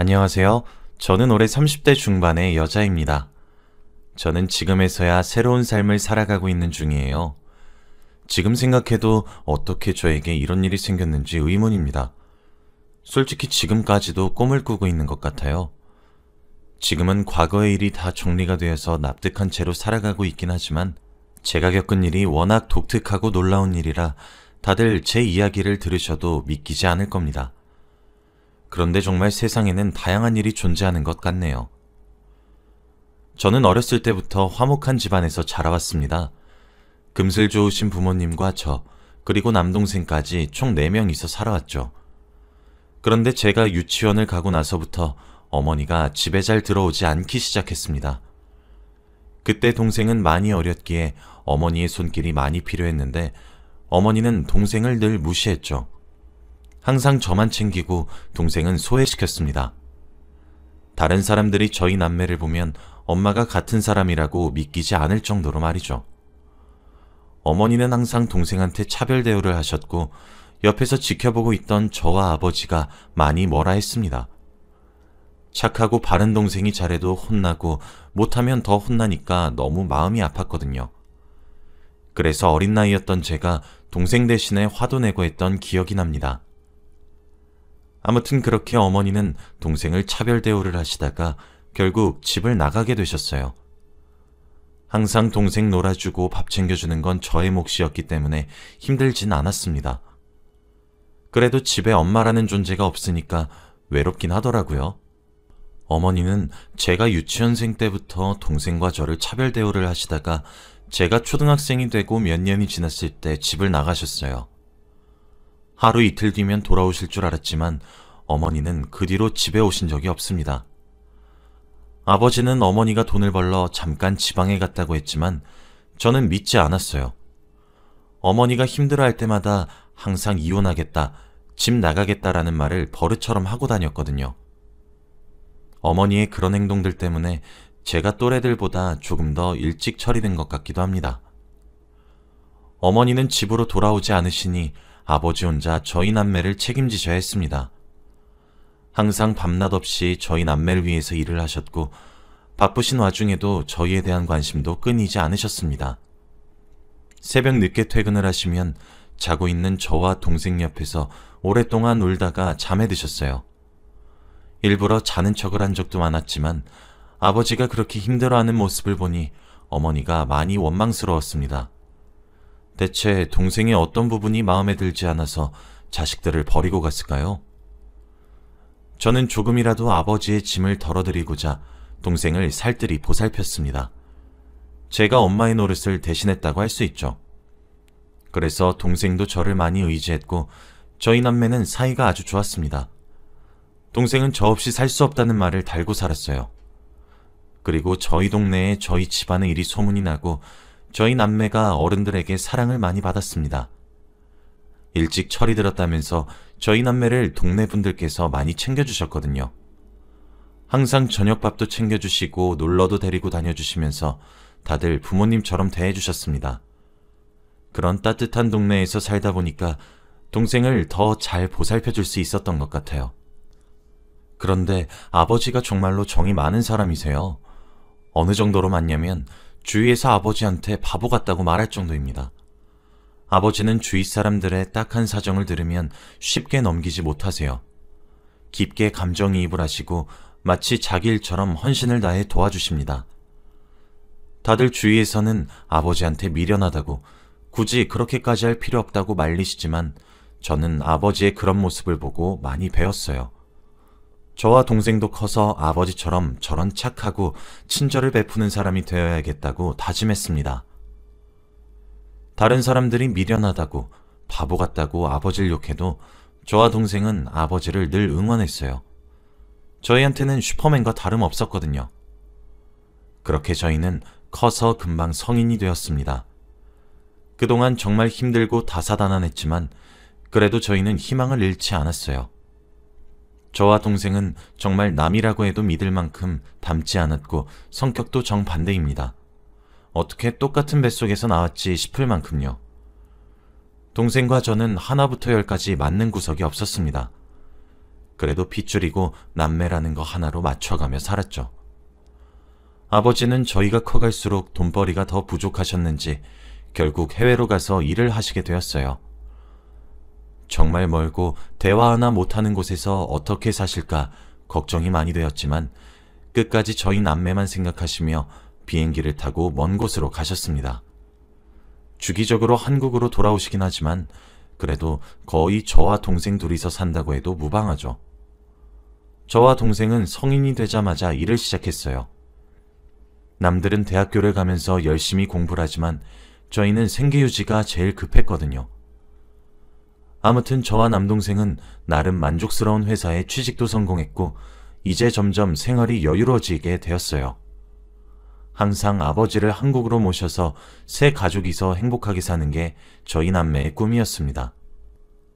안녕하세요. 저는 올해 30대 중반의 여자입니다. 저는 지금에서야 새로운 삶을 살아가고 있는 중이에요. 지금 생각해도 어떻게 저에게 이런 일이 생겼는지 의문입니다. 솔직히 지금까지도 꿈을 꾸고 있는 것 같아요. 지금은 과거의 일이 다 정리가 되어서 납득한 채로 살아가고 있긴 하지만 제가 겪은 일이 워낙 독특하고 놀라운 일이라 다들 제 이야기를 들으셔도 믿기지 않을 겁니다. 그런데 정말 세상에는 다양한 일이 존재하는 것 같네요. 저는 어렸을 때부터 화목한 집안에서 자라왔습니다. 금슬 좋으신 부모님과 저, 그리고 남동생까지 총 4명이서 살아왔죠. 그런데 제가 유치원을 가고 나서부터 어머니가 집에 잘 들어오지 않기 시작했습니다. 그때 동생은 많이 어렸기에 어머니의 손길이 많이 필요했는데 어머니는 동생을 늘 무시했죠. 항상 저만 챙기고 동생은 소외시켰습니다. 다른 사람들이 저희 남매를 보면 엄마가 같은 사람이라고 믿기지 않을 정도로 말이죠. 어머니는 항상 동생한테 차별 대우를 하셨고 옆에서 지켜보고 있던 저와 아버지가 많이 뭐라 했습니다. 착하고 바른 동생이 잘해도 혼나고 못하면 더 혼나니까 너무 마음이 아팠거든요. 그래서 어린 나이였던 제가 동생 대신에 화도 내고 했던 기억이 납니다. 아무튼 그렇게 어머니는 동생을 차별 대우를 하시다가 결국 집을 나가게 되셨어요. 항상 동생 놀아주고 밥 챙겨주는 건 저의 몫이었기 때문에 힘들진 않았습니다. 그래도 집에 엄마라는 존재가 없으니까 외롭긴 하더라고요. 어머니는 제가 유치원생 때부터 동생과 저를 차별 대우를 하시다가 제가 초등학생이 되고 몇 년이 지났을 때 집을 나가셨어요. 하루 이틀 뒤면 돌아오실 줄 알았지만 어머니는 그 뒤로 집에 오신 적이 없습니다. 아버지는 어머니가 돈을 벌러 잠깐 지방에 갔다고 했지만 저는 믿지 않았어요. 어머니가 힘들어할 때마다 항상 이혼하겠다, 집 나가겠다라는 말을 버릇처럼 하고 다녔거든요. 어머니의 그런 행동들 때문에 제가 또래들보다 조금 더 일찍 처리된 것 같기도 합니다. 어머니는 집으로 돌아오지 않으시니 아버지 혼자 저희 남매를 책임지셔야 했습니다. 항상 밤낮 없이 저희 남매를 위해서 일을 하셨고 바쁘신 와중에도 저희에 대한 관심도 끊이지 않으셨습니다. 새벽 늦게 퇴근을 하시면 자고 있는 저와 동생 옆에서 오랫동안 울다가 잠에 드셨어요. 일부러 자는 척을 한 적도 많았지만 아버지가 그렇게 힘들어하는 모습을 보니 어머니가 많이 원망스러웠습니다. 대체 동생의 어떤 부분이 마음에 들지 않아서 자식들을 버리고 갔을까요? 저는 조금이라도 아버지의 짐을 덜어드리고자 동생을 살뜰히 보살폈습니다. 제가 엄마의 노릇을 대신했다고 할 수 있죠. 그래서 동생도 저를 많이 의지했고 저희 남매는 사이가 아주 좋았습니다. 동생은 저 없이 살 수 없다는 말을 달고 살았어요. 그리고 저희 동네에 저희 집안의 일이 소문이 나고 저희 남매가 어른들에게 사랑을 많이 받았습니다. 일찍 철이 들었다면서 저희 남매를 동네 분들께서 많이 챙겨주셨거든요. 항상 저녁밥도 챙겨주시고 놀러도 데리고 다녀주시면서 다들 부모님처럼 대해주셨습니다. 그런 따뜻한 동네에서 살다 보니까 동생을 더 잘 보살펴줄 수 있었던 것 같아요. 그런데 아버지가 정말로 정이 많은 사람이세요. 어느 정도로 많냐면 주위에서 아버지한테 바보 같다고 말할 정도입니다. 아버지는 주위 사람들의 딱한 사정을 들으면 쉽게 넘기지 못하세요. 깊게 감정이입을 하시고 마치 자기 일처럼 헌신을 다해 도와주십니다. 다들 주위에서는 아버지한테 미련하다고 굳이 그렇게까지 할 필요 없다고 말리시지만 저는 아버지의 그런 모습을 보고 많이 배웠어요. 저와 동생도 커서 아버지처럼 저런 착하고 친절을 베푸는 사람이 되어야겠다고 다짐했습니다. 다른 사람들이 미련하다고 바보 같다고 아버지를 욕해도 저와 동생은 아버지를 늘 응원했어요. 저희한테는 슈퍼맨과 다름없었거든요. 그렇게 저희는 커서 금방 성인이 되었습니다. 그동안 정말 힘들고 다사다난했지만 그래도 저희는 희망을 잃지 않았어요. 저와 동생은 정말 남이라고 해도 믿을 만큼 닮지 않았고 성격도 정반대입니다. 어떻게 똑같은 뱃속에서 나왔지 싶을 만큼요. 동생과 저는 하나부터 열까지 맞는 구석이 없었습니다. 그래도 핏줄이고 남매라는 거 하나로 맞춰가며 살았죠. 아버지는 저희가 커갈수록 돈벌이가 더 부족하셨는지 결국 해외로 가서 일을 하시게 되었어요. 정말 멀고 대화 하나 못하는 곳에서 어떻게 사실까 걱정이 많이 되었지만 끝까지 저희 남매만 생각하시며 비행기를 타고 먼 곳으로 가셨습니다. 주기적으로 한국으로 돌아오시긴 하지만 그래도 거의 저와 동생 둘이서 산다고 해도 무방하죠. 저와 동생은 성인이 되자마자 일을 시작했어요. 남들은 대학교를 가면서 열심히 공부를 하지만 저희는 생계유지가 제일 급했거든요. 아무튼 저와 남동생은 나름 만족스러운 회사에 취직도 성공했고 이제 점점 생활이 여유로워지게 되었어요. 항상 아버지를 한국으로 모셔서 새 가족이서 행복하게 사는 게 저희 남매의 꿈이었습니다.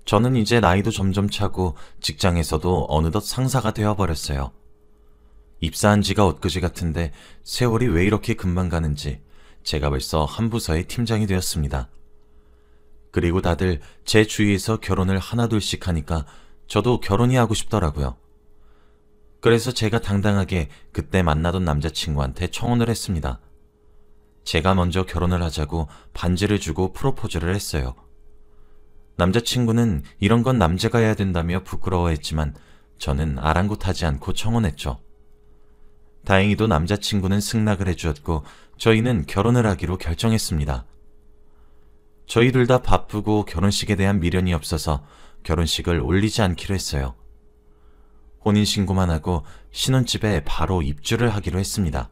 저는 이제 나이도 점점 차고 직장에서도 어느덧 상사가 되어버렸어요. 입사한 지가 엊그제 같은데 세월이 왜 이렇게 금방 가는지 제가 벌써 한 부서의 팀장이 되었습니다. 그리고 다들 제 주위에서 결혼을 하나둘씩 하니까 저도 결혼이 하고 싶더라고요. 그래서 제가 당당하게 그때 만나던 남자친구한테 청혼을 했습니다. 제가 먼저 결혼을 하자고 반지를 주고 프로포즈를 했어요. 남자친구는 이런 건 남자가 해야 된다며 부끄러워했지만 저는 아랑곳하지 않고 청혼했죠. 다행히도 남자친구는 승낙을 해주었고 저희는 결혼을 하기로 결정했습니다. 저희 둘 다 바쁘고 결혼식에 대한 미련이 없어서 결혼식을 올리지 않기로 했어요. 혼인신고만 하고 신혼집에 바로 입주를 하기로 했습니다.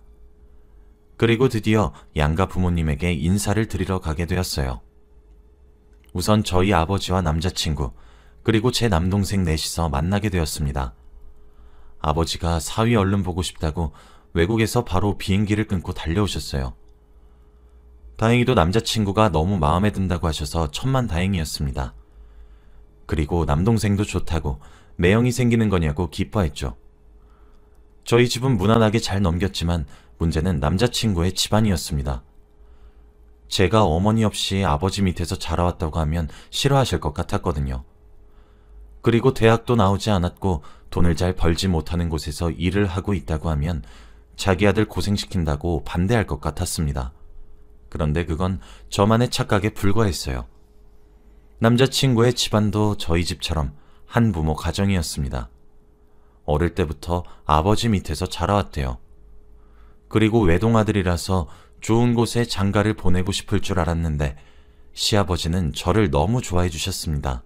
그리고 드디어 양가 부모님에게 인사를 드리러 가게 되었어요. 우선 저희 아버지와 남자친구 그리고 제 남동생 넷이서 만나게 되었습니다. 아버지가 사위 얼른 보고 싶다고 외국에서 바로 비행기를 끊고 달려오셨어요. 다행히도 남자친구가 너무 마음에 든다고 하셔서 천만다행이었습니다. 그리고 남동생도 좋다고 매형이 생기는 거냐고 기뻐했죠. 저희 집은 무난하게 잘 넘겼지만 문제는 남자친구의 집안이었습니다. 제가 어머니 없이 아버지 밑에서 자라왔다고 하면 싫어하실 것 같았거든요. 그리고 대학도 나오지 않았고 돈을 잘 벌지 못하는 곳에서 일을 하고 있다고 하면 자기 아들 고생시킨다고 반대할 것 같았습니다. 그런데 그건 저만의 착각에 불과했어요. 남자친구의 집안도 저희 집처럼 한부모 가정이었습니다. 어릴 때부터 아버지 밑에서 자라왔대요. 그리고 외동아들이라서 좋은 곳에 장가를 보내고 싶을 줄 알았는데 시아버지는 저를 너무 좋아해 주셨습니다.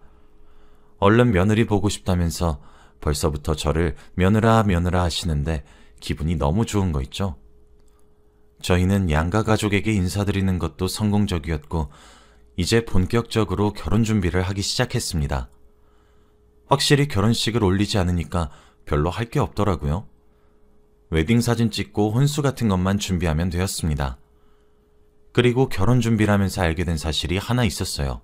얼른 며느리 보고 싶다면서 벌써부터 저를 며느라 며느라 하시는데 기분이 너무 좋은 거 있죠? 저희는 양가 가족에게 인사드리는 것도 성공적이었고 이제 본격적으로 결혼 준비를 하기 시작했습니다. 확실히 결혼식을 올리지 않으니까 별로 할 게 없더라고요. 웨딩 사진 찍고 혼수 같은 것만 준비하면 되었습니다. 그리고 결혼 준비를 하면서 알게 된 사실이 하나 있었어요.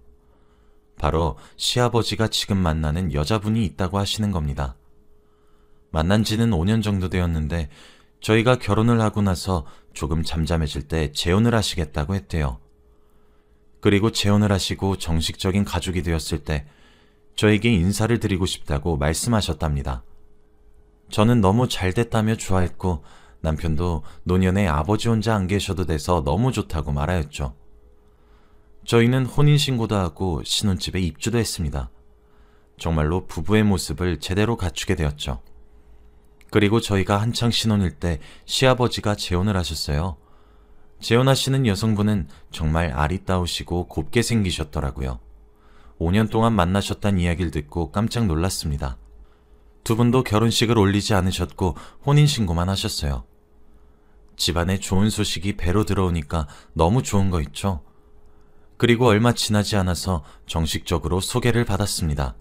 바로 시아버지가 지금 만나는 여자분이 있다고 하시는 겁니다. 만난 지는 5년 정도 되었는데 저희가 결혼을 하고 나서 조금 잠잠해질 때 재혼을 하시겠다고 했대요. 그리고 재혼을 하시고 정식적인 가족이 되었을 때 저에게 인사를 드리고 싶다고 말씀하셨답니다. 저는 너무 잘 됐다며 좋아했고 남편도 노년에 아버지 혼자 안 계셔도 돼서 너무 좋다고 말하였죠. 저희는 혼인신고도 하고 신혼집에 입주도 했습니다. 정말로 부부의 모습을 제대로 갖추게 되었죠. 그리고 저희가 한창 신혼일 때 시아버지가 재혼을 하셨어요. 재혼하시는 여성분은 정말 아리따우시고 곱게 생기셨더라고요. 5년 동안 만나셨다는 이야기를 듣고 깜짝 놀랐습니다. 두 분도 결혼식을 올리지 않으셨고 혼인신고만 하셨어요. 집안에 좋은 소식이 배로 들어오니까 너무 좋은 거 있죠. 그리고 얼마 지나지 않아서 정식적으로 소개를 받았습니다.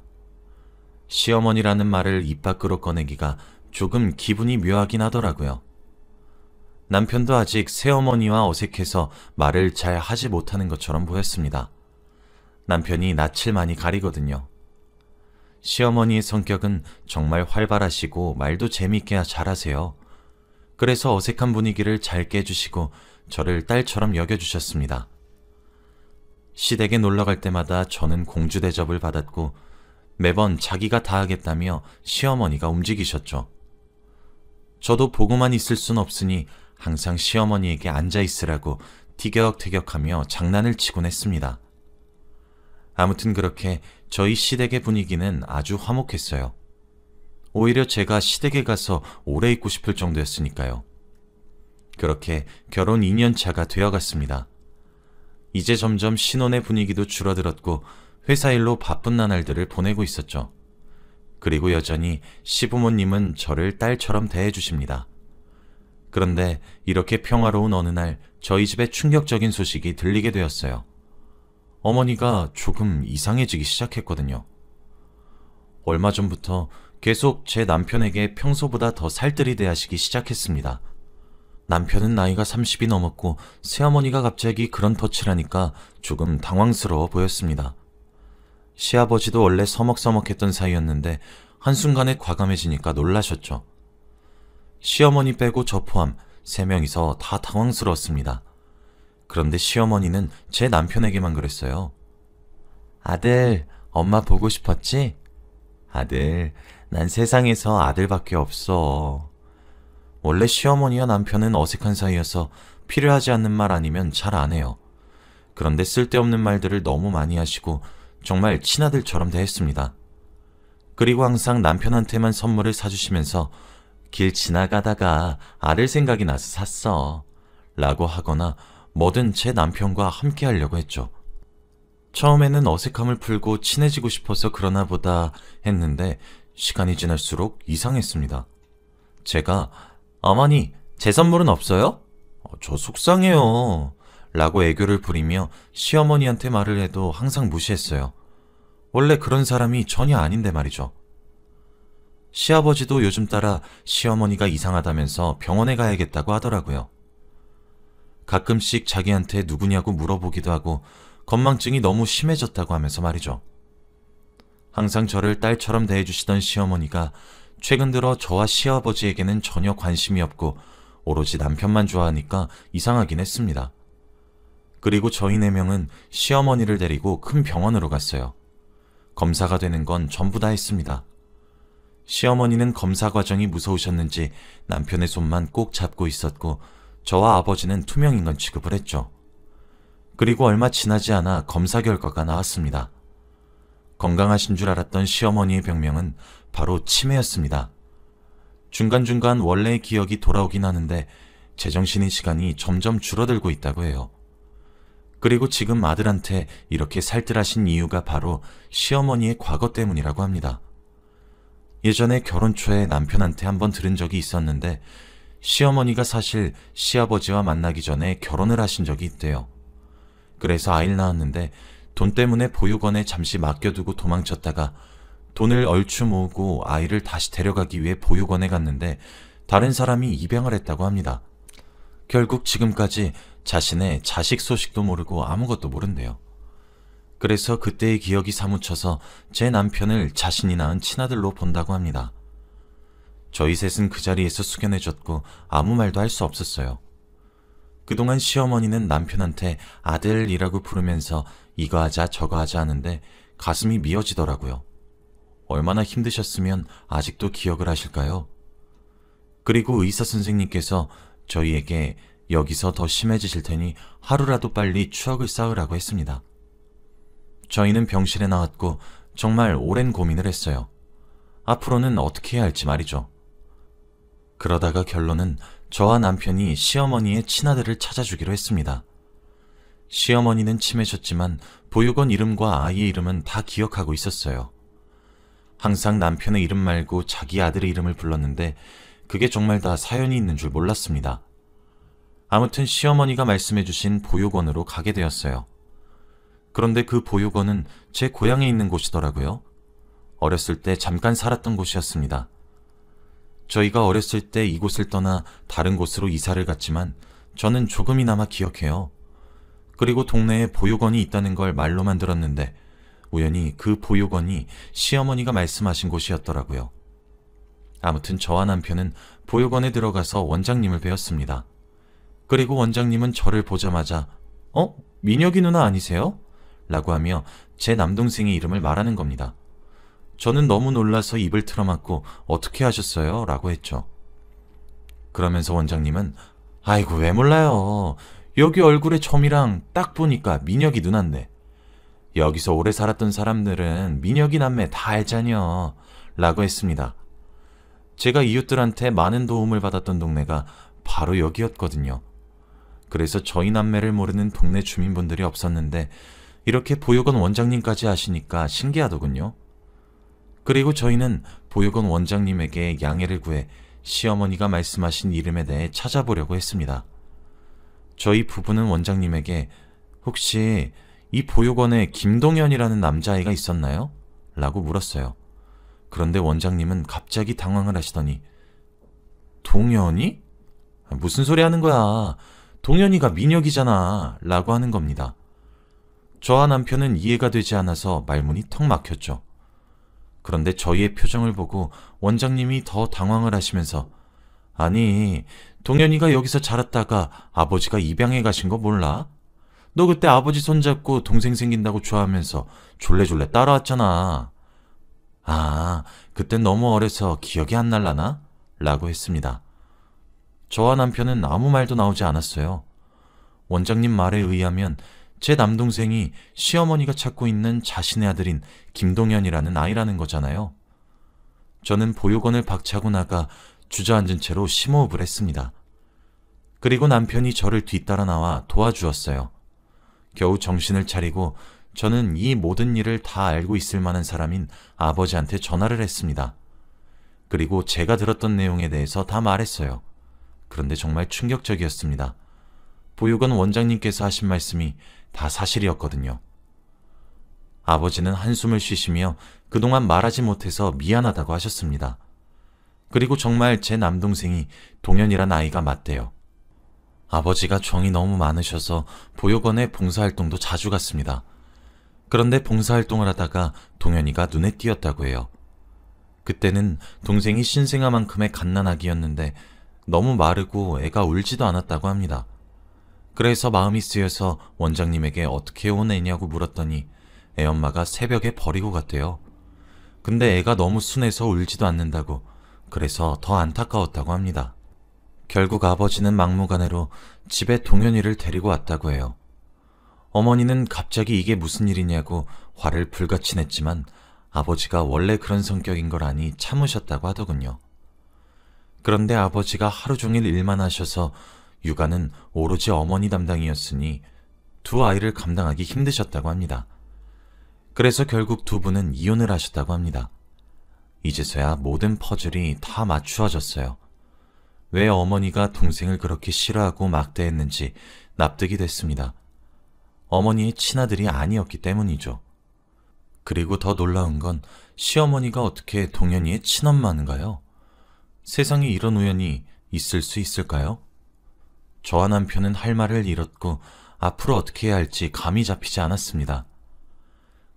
시어머니라는 말을 입 밖으로 꺼내기가 조금 기분이 묘하긴 하더라고요. 남편도 아직 새어머니와 어색해서 말을 잘 하지 못하는 것처럼 보였습니다. 남편이 낯을 많이 가리거든요. 시어머니의 성격은 정말 활발하시고 말도 재미있게 잘하세요. 그래서 어색한 분위기를 잘 깨주시고 저를 딸처럼 여겨주셨습니다. 시댁에 놀러갈 때마다 저는 공주 대접을 받았고 매번 자기가 다 하겠다며 시어머니가 움직이셨죠. 저도 보고만 있을 순 없으니 항상 시어머니에게 앉아있으라고 티격태격하며 장난을 치곤 했습니다. 아무튼 그렇게 저희 시댁의 분위기는 아주 화목했어요. 오히려 제가 시댁에 가서 오래 있고 싶을 정도였으니까요. 그렇게 결혼 2년 차가 되어갔습니다. 이제 점점 신혼의 분위기도 줄어들었고 회사 일로 바쁜 나날들을 보내고 있었죠. 그리고 여전히 시부모님은 저를 딸처럼 대해주십니다. 그런데 이렇게 평화로운 어느 날 저희 집에 충격적인 소식이 들리게 되었어요. 어머니가 조금 이상해지기 시작했거든요. 얼마 전부터 계속 제 남편에게 평소보다 더 살뜰히 대하시기 시작했습니다. 남편은 나이가 30이 넘었고 새어머니가 갑자기 그런 터치를 하니까 조금 당황스러워 보였습니다. 시아버지도 원래 서먹서먹했던 사이였는데 한순간에 과감해지니까 놀라셨죠. 시어머니 빼고 저 포함 3명이서 다 당황스러웠습니다. 그런데 시어머니는 제 남편에게만 그랬어요. 아들, 엄마 보고 싶었지? 아들, 난 세상에서 아들밖에 없어. 원래 시어머니와 남편은 어색한 사이여서 필요하지 않는 말 아니면 잘 안 해요. 그런데 쓸데없는 말들을 너무 많이 하시고 정말 친아들처럼 대했습니다. 그리고 항상 남편한테만 선물을 사주시면서 길 지나가다가 아들 생각이 나서 샀어 라고 하거나 뭐든 제 남편과 함께 하려고 했죠. 처음에는 어색함을 풀고 친해지고 싶어서 그러나 보다 했는데 시간이 지날수록 이상했습니다. 제가 어머니, 제 선물은 없어요? 저 속상해요 라고 애교를 부리며 시어머니한테 말을 해도 항상 무시했어요. 원래 그런 사람이 전혀 아닌데 말이죠. 시아버지도 요즘 따라 시어머니가 이상하다면서 병원에 가야겠다고 하더라고요. 가끔씩 자기한테 누구냐고 물어보기도 하고 건망증이 너무 심해졌다고 하면서 말이죠. 항상 저를 딸처럼 대해주시던 시어머니가 최근 들어 저와 시아버지에게는 전혀 관심이 없고 오로지 남편만 좋아하니까 이상하긴 했습니다. 그리고 저희 4명은 시어머니를 데리고 큰 병원으로 갔어요. 검사가 되는 건 전부 다 했습니다. 시어머니는 검사 과정이 무서우셨는지 남편의 손만 꼭 잡고 있었고 저와 아버지는 투명인간 취급을 했죠. 그리고 얼마 지나지 않아 검사 결과가 나왔습니다. 건강하신 줄 알았던 시어머니의 병명은 바로 치매였습니다. 중간중간 원래의 기억이 돌아오긴 하는데 제정신의 시간이 점점 줄어들고 있다고 해요. 그리고 지금 아들한테 이렇게 살뜰하신 이유가 바로 시어머니의 과거 때문이라고 합니다. 예전에 결혼 초에 남편한테 한번 들은 적이 있었는데 시어머니가 사실 시아버지와 만나기 전에 결혼을 하신 적이 있대요. 그래서 아이를 낳았는데 돈 때문에 보육원에 잠시 맡겨두고 도망쳤다가 돈을 얼추 모으고 아이를 다시 데려가기 위해 보육원에 갔는데 다른 사람이 입양을 했다고 합니다. 결국 지금까지 자신의 자식 소식도 모르고 아무것도 모른대요. 그래서 그때의 기억이 사무쳐서 제 남편을 자신이 낳은 친아들로 본다고 합니다. 저희 셋은 그 자리에서 숙연해졌고 아무 말도 할 수 없었어요. 그동안 시어머니는 남편한테 아들이라고 부르면서 이거 하자 저거 하자 하는데 가슴이 미어지더라고요. 얼마나 힘드셨으면 아직도 기억을 하실까요? 그리고 의사 선생님께서 저희에게 여기서 더 심해지실 테니 하루라도 빨리 추억을 쌓으라고 했습니다. 저희는 병실에 나왔고 정말 오랜 고민을 했어요. 앞으로는 어떻게 해야 할지 말이죠. 그러다가 결론은 저와 남편이 시어머니의 친아들을 찾아주기로 했습니다. 시어머니는 치매셨지만 보육원 이름과 아이의 이름은 다 기억하고 있었어요. 항상 남편의 이름 말고 자기 아들의 이름을 불렀는데 그게 정말 다 사연이 있는 줄 몰랐습니다. 아무튼 시어머니가 말씀해주신 보육원으로 가게 되었어요. 그런데 그 보육원은 제 고향에 있는 곳이더라고요. 어렸을 때 잠깐 살았던 곳이었습니다. 저희가 어렸을 때 이곳을 떠나 다른 곳으로 이사를 갔지만 저는 조금이나마 기억해요. 그리고 동네에 보육원이 있다는 걸 말로만 들었는데 우연히 그 보육원이 시어머니가 말씀하신 곳이었더라고요. 아무튼 저와 남편은 보육원에 들어가서 원장님을 뵈었습니다. 그리고 원장님은 저를 보자마자 민혁이 누나 아니세요? 라고 하며 제 남동생의 이름을 말하는 겁니다. 저는 너무 놀라서 입을 틀어막고 어떻게 하셨어요? 라고 했죠. 그러면서 원장님은 아이고 왜 몰라요. 여기 얼굴에 점이랑 딱 보니까 민혁이 누난데. 여기서 오래 살았던 사람들은 민혁이 남매 다 알잖여. 라고 했습니다. 제가 이웃들한테 많은 도움을 받았던 동네가 바로 여기였거든요. 그래서 저희 남매를 모르는 동네 주민분들이 없었는데 이렇게 보육원 원장님까지 아시니까 신기하더군요. 그리고 저희는 보육원 원장님에게 양해를 구해 시어머니가 말씀하신 이름에 대해 찾아보려고 했습니다. 저희 부부는 원장님에게 혹시 이 보육원에 김동현이라는 남자아이가 있었나요? 라고 물었어요. 그런데 원장님은 갑자기 당황을 하시더니 동현이? 무슨 소리 하는 거야? 동현이가 민혁이잖아. 라고 하는 겁니다. 저와 남편은 이해가 되지 않아서 말문이 턱 막혔죠. 그런데 저희의 표정을 보고 원장님이 더 당황을 하시면서 아니, 동현이가 여기서 자랐다가 아버지가 입양해 가신 거 몰라? 너 그때 아버지 손잡고 동생 생긴다고 좋아하면서 졸래졸래 따라왔잖아. 아, 그땐 너무 어려서 기억이 안 날라나? 라고 했습니다. 저와 남편은 아무 말도 나오지 않았어요. 원장님 말에 의하면 제 남동생이 시어머니가 찾고 있는 자신의 아들인 김동현이라는 아이라는 거잖아요. 저는 보육원을 박차고 나가 주저앉은 채로 심호흡을 했습니다. 그리고 남편이 저를 뒤따라 나와 도와주었어요. 겨우 정신을 차리고 저는 이 모든 일을 다 알고 있을 만한 사람인 아버지한테 전화를 했습니다. 그리고 제가 들었던 내용에 대해서 다 말했어요. 그런데 정말 충격적이었습니다. 보육원 원장님께서 하신 말씀이 다 사실이었거든요. 아버지는 한숨을 쉬시며 그동안 말하지 못해서 미안하다고 하셨습니다. 그리고 정말 제 남동생이 동현이란 아이가 맞대요. 아버지가 정이 너무 많으셔서 보육원에 봉사활동도 자주 갔습니다. 그런데 봉사활동을 하다가 동현이가 눈에 띄었다고 해요. 그때는 동생이 신생아만큼의 갓난아기였는데 너무 마르고 애가 울지도 않았다고 합니다. 그래서 마음이 쓰여서 원장님에게 어떻게 온 애냐고 물었더니 애엄마가 새벽에 버리고 갔대요. 근데 애가 너무 순해서 울지도 않는다고, 그래서 더 안타까웠다고 합니다. 결국 아버지는 막무가내로 집에 동현이를 데리고 왔다고 해요. 어머니는 갑자기 이게 무슨 일이냐고 화를 불같이 냈지만 아버지가 원래 그런 성격인 걸 아니 참으셨다고 하더군요. 그런데 아버지가 하루 종일 일만 하셔서 육아는 오로지 어머니 담당이었으니 두 아이를 감당하기 힘드셨다고 합니다. 그래서 결국 두 분은 이혼을 하셨다고 합니다. 이제서야 모든 퍼즐이 다 맞추어졌어요. 왜 어머니가 동생을 그렇게 싫어하고 막대했는지 납득이 됐습니다. 어머니의 친아들이 아니었기 때문이죠. 그리고 더 놀라운 건 시어머니가 어떻게 동현이의 친엄마인가요? 세상에 이런 우연이 있을 수 있을까요? 저와 남편은 할 말을 잃었고 앞으로 어떻게 해야 할지 감이 잡히지 않았습니다.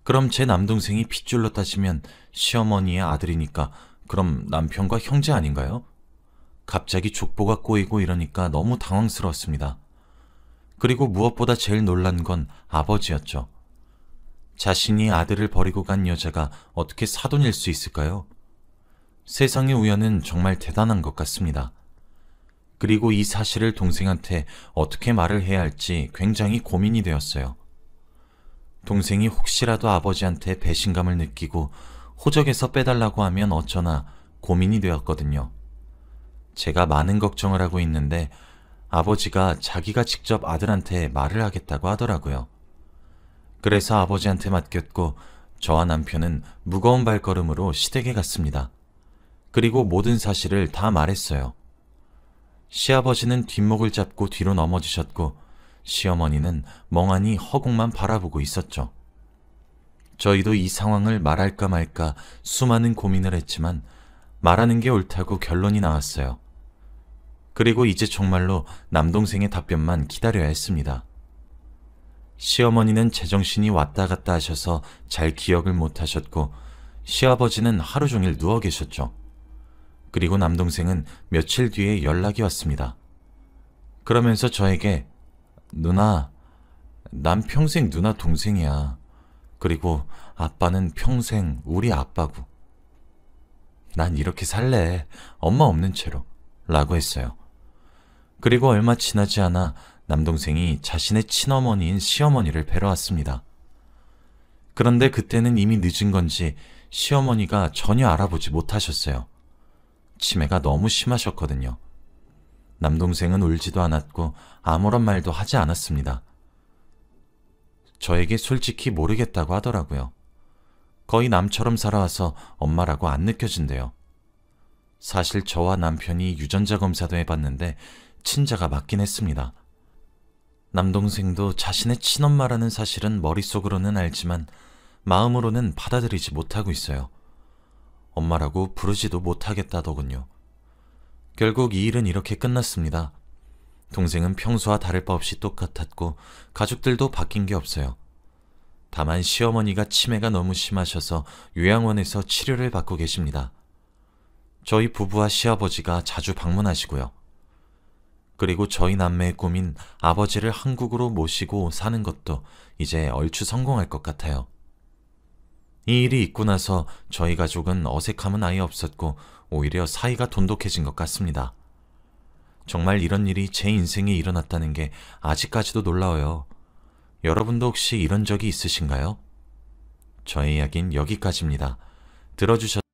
그럼 제 남동생이 핏줄로 따지면 시어머니의 아들이니까 그럼 남편과 형제 아닌가요? 갑자기 족보가 꼬이고 이러니까 너무 당황스러웠습니다. 그리고 무엇보다 제일 놀란 건 아버지였죠. 자신이 아들을 버리고 간 여자가 어떻게 사돈일 수 있을까요? 세상의 우연은 정말 대단한 것 같습니다. 그리고 이 사실을 동생한테 어떻게 말을 해야 할지 굉장히 고민이 되었어요. 동생이 혹시라도 아버지한테 배신감을 느끼고 호적에서 빼달라고 하면 어쩌나 고민이 되었거든요. 제가 많은 걱정을 하고 있는데 아버지가 자기가 직접 아들한테 말을 하겠다고 하더라고요. 그래서 아버지한테 맡겼고 저와 남편은 무거운 발걸음으로 시댁에 갔습니다. 그리고 모든 사실을 다 말했어요. 시아버지는 뒷목을 잡고 뒤로 넘어지셨고 시어머니는 멍하니 허공만 바라보고 있었죠. 저희도 이 상황을 말할까 말까 수많은 고민을 했지만 말하는 게 옳다고 결론이 나왔어요. 그리고 이제 정말로 남동생의 답변만 기다려야 했습니다. 시어머니는 제정신이 왔다 갔다 하셔서 잘 기억을 못 하셨고 시아버지는 하루 종일 누워 계셨죠. 그리고 남동생은 며칠 뒤에 연락이 왔습니다. 그러면서 저에게 누나, 난 평생 누나 동생이야. 그리고 아빠는 평생 우리 아빠고 난 이렇게 살래. 엄마 없는 채로. 라고 했어요. 그리고 얼마 지나지 않아 남동생이 자신의 친어머니인 시어머니를 뵈러 왔습니다. 그런데 그때는 이미 늦은 건지 시어머니가 전혀 알아보지 못하셨어요. 치매가 너무 심하셨거든요. 남동생은 울지도 않았고 아무런 말도 하지 않았습니다. 저에게 솔직히 모르겠다고 하더라고요. 거의 남처럼 살아와서 엄마라고 안 느껴진대요. 사실 저와 남편이 유전자 검사도 해봤는데 친자가 맞긴 했습니다. 남동생도 자신의 친엄마라는 사실은 머릿속으로는 알지만 마음으로는 받아들이지 못하고 있어요. 엄마라고 부르지도 못하겠다더군요. 결국 이 일은 이렇게 끝났습니다. 동생은 평소와 다를 바 없이 똑같았고 가족들도 바뀐 게 없어요. 다만 시어머니가 치매가 너무 심하셔서 요양원에서 치료를 받고 계십니다. 저희 부부와 시아버지가 자주 방문하시고요. 그리고 저희 남매의 꿈인 아버지를 한국으로 모시고 사는 것도 이제 얼추 성공할 것 같아요. 이 일이 있고 나서 저희 가족은 어색함은 아예 없었고 오히려 사이가 돈독해진 것 같습니다. 정말 이런 일이 제 인생에 일어났다는 게 아직까지도 놀라워요. 여러분도 혹시 이런 적이 있으신가요? 저의 이야기는 여기까지입니다. 들어주셔서